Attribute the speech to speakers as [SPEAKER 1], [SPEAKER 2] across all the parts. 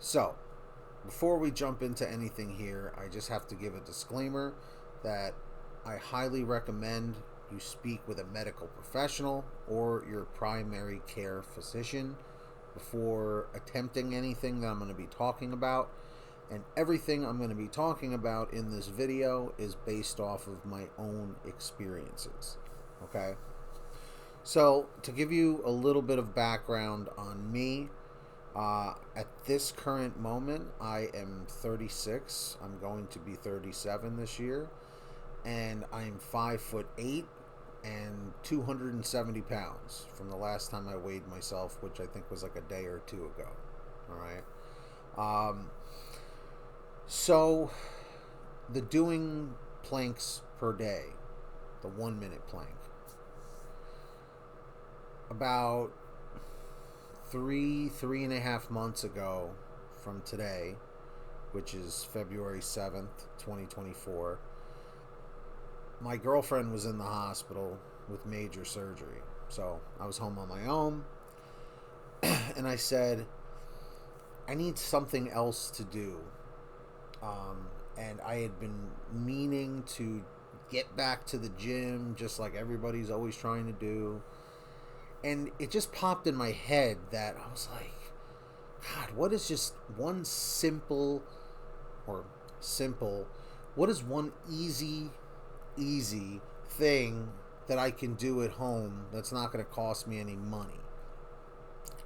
[SPEAKER 1] So, before we jump into anything here, I just have to give a disclaimer that I highly recommend you speak with a medical professional or your primary care physician before attempting anything that I'm going to be talking about. And everything I'm going to be talking about in this video is based off of my own experiences. Okay? So, to give you a little bit of background on me, at this current moment, I am 36. I'm going to be 37 this year, and I'm 5'8" and 270 pounds from the last time I weighed myself, which I think was like a day or two ago. All right. So the doing planks per day, the 1 minute plank, about three and a half months ago from today, which is February 7th, 2024, my girlfriend was in the hospital with major surgery. So I was home on my own, and I said, I need something else to do. And I had been meaning to get back to the gym, just like everybody's always trying to do. And it just popped in my head that I was like, God, what is just one simple, what is one easy thing that I can do at home that's not going to cost me any money?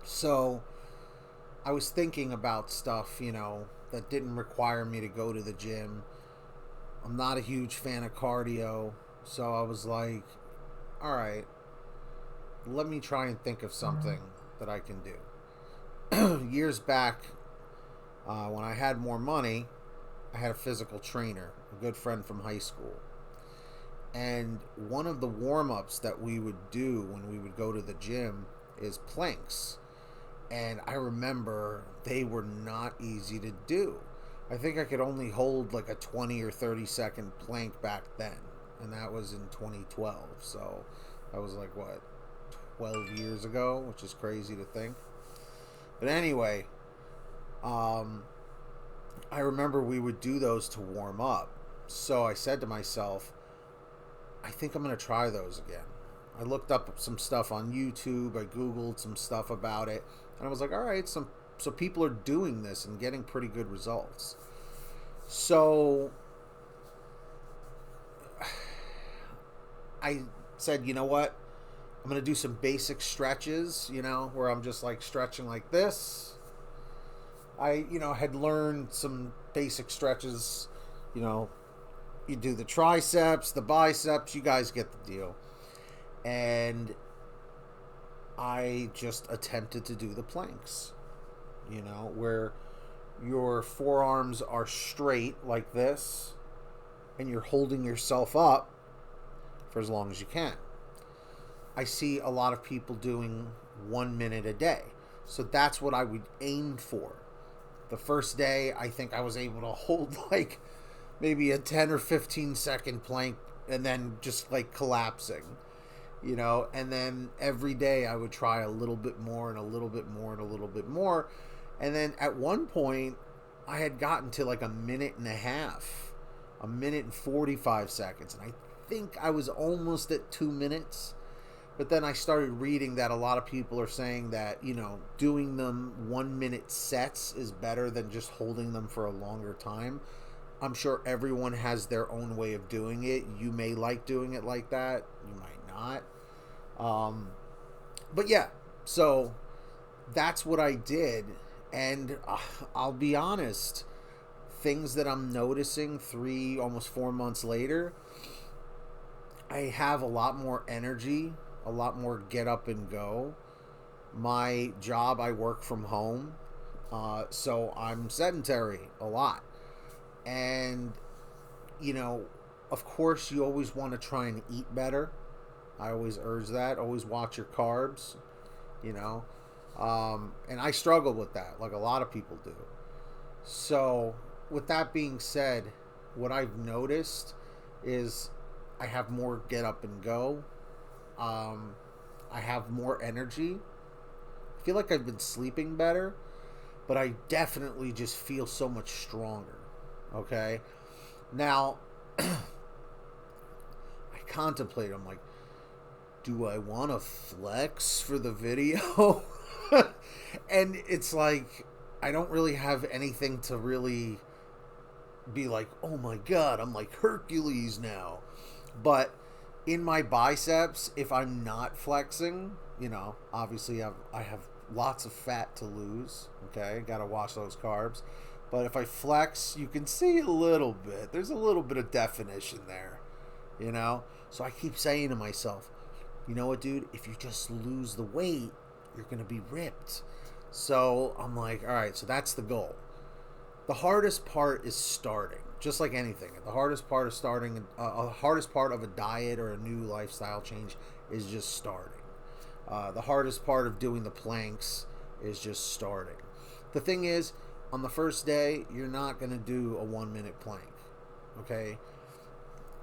[SPEAKER 1] So I was thinking about stuff, that didn't require me to go to the gym. I'm not a huge fan of cardio. So I was like, all right, let me try and think of something that I can do. Years back, when I had more money, I had a physical trainer, a good friend from high school. And one of the warm-ups that we would do when we would go to the gym is planks. And I remember they were not easy to do. I think I could only hold like a 20 or 30 second plank back then. And that was in 2012. So that was like, what, 12 years ago, which is crazy to think. But anyway, I remember we would do those to warm up. So I said to myself, I think I'm going to try those again. I looked up some stuff on YouTube. I Googled some stuff about it. And I was like, all right, so people are doing this and getting pretty good results. So I said, you know what? I'm going to do some basic stretches, where I'm just like stretching like this. I, had learned some basic stretches, you do the triceps, the biceps, you guys get the deal. And I just attempted to do the planks, where your forearms are straight like this and you're holding yourself up for as long as you can. I see a lot of people doing 1 minute a day. So that's what I would aim for. The first day, I think I was able to hold like maybe a 10 or 15 second plank and then just like collapsing, and then every day I would try a little bit more and a little bit more and a little bit more. And then at one point I had gotten to like a minute and a half, a minute and 45 seconds. And I think I was almost at 2 minutes. But then I started reading that a lot of people are saying that, doing them 1 minute sets is better than just holding them for a longer time. I'm sure everyone has their own way of doing it. You may like doing it like that. You might not. But yeah, so that's what I did. And I'll be honest, things that I'm noticing 3, almost 4 months later, I have a lot more energy, a lot more get up and go. My job, I work from home, so I'm sedentary a lot. And, of course, you always want to try and eat better. I always urge that. Always watch your carbs, and I struggle with that, like a lot of people do. So, with that being said, what I've noticed is I have more get up and go. I have more energy. I feel like I've been sleeping better. but I definitely just feel so much stronger. Okay? Now, I contemplate, I'm like, do I want to flex for the video? And it's like, I don't really have anything to really be like, oh my God, I'm like Hercules now. But in my biceps, if I'm not flexing, obviously I have lots of fat to lose. Okay, got to watch those carbs. But if I flex, you can see a little bit. There's a little bit of definition there, you know? So I keep saying to myself, you know what, dude? If you just lose the weight, you're going to be ripped. So I'm like, all right, so that's the goal. The hardest part is starting, just like anything. The hardest part of starting, hardest part of a diet or a new lifestyle change is just starting. The hardest part of doing the planks is just starting. The thing is, on the first day, you're not going to do a 1 minute plank. Okay?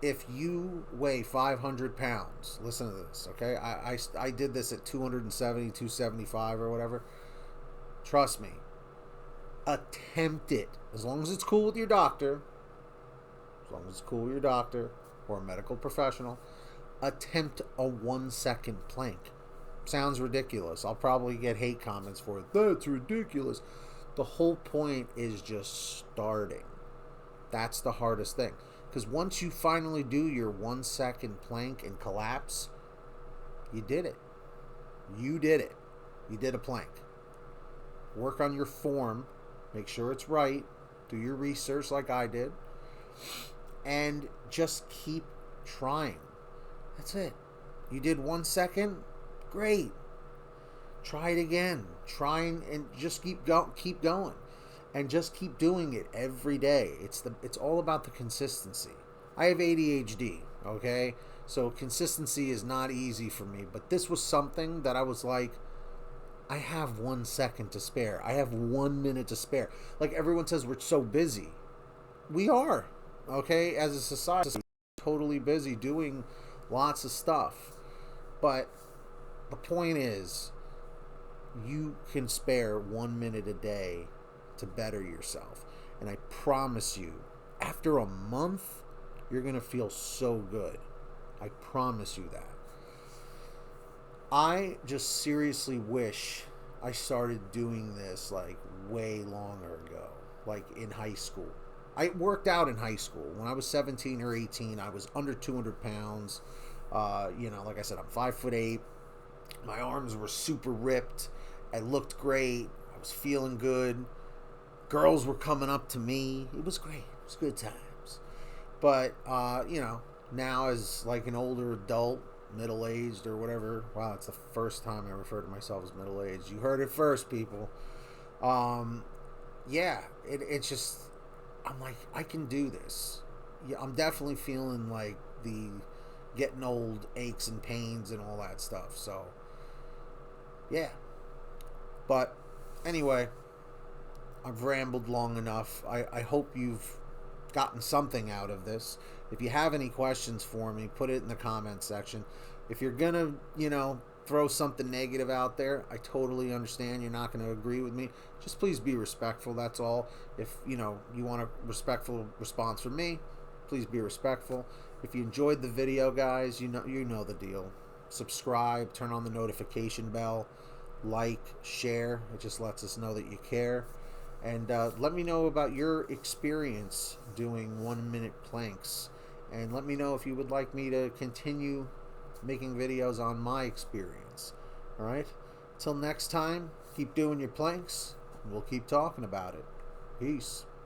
[SPEAKER 1] If you weigh 500 pounds, listen to this, okay? I did this at 270, 275 or whatever. Trust me. Attempt it. As long as it's cool with your doctor, or a medical professional, attempt a 1 second plank. Sounds ridiculous. I'll probably get hate comments for it. That's ridiculous. The whole point is just starting. That's the hardest thing. Because once you finally do your 1 second plank and collapse, you did it. You did it. You did a plank. Work on your form. Make sure it's right. Do your research like I did. And just keep trying. That's it. You did 1 second? Great. Try it again. Try and just keep going. And just keep doing it every day. It's all about the consistency. I have ADHD, okay? So consistency is not easy for me. But this was something that I was like, I have 1 second to spare. I have 1 minute to spare. Like everyone says, we're so busy. We are, okay? As a society, totally busy doing lots of stuff. But the point is, you can spare 1 minute a day to better yourself. And I promise you, after a month, you're going to feel so good. I promise you that. I just seriously wish I started doing this like way longer ago, like in high school. I worked out in high school. When I was 17 or 18, I was under 200 pounds. Like I said, I'm 5'8". My arms were super ripped. I looked great. I was feeling good. Girls were coming up to me. It was great. It was good times. But, now as like an older adult, middle-aged or whatever. Wow, it's the first time I refer to myself as middle-aged. You heard it first, people. It's just, I'm like, I can do this. Yeah, I'm definitely feeling like the getting old aches and pains and all that stuff. So, yeah. But anyway, I've rambled long enough. I hope you've gotten something out of this. If you have any questions for me, put it in the comment section. If you're going to, throw something negative out there, I totally understand. You're not going to agree with me. Just please be respectful. That's all. If, you want a respectful response from me, please be respectful. If you enjoyed the video, guys, you know the deal. Subscribe, turn on the notification bell, like, share. It just lets us know that you care. And let me know about your experience doing 1 minute planks. And let me know if you would like me to continue making videos on my experience. All right? Till next time, keep doing your planks. And we'll keep talking about it. Peace.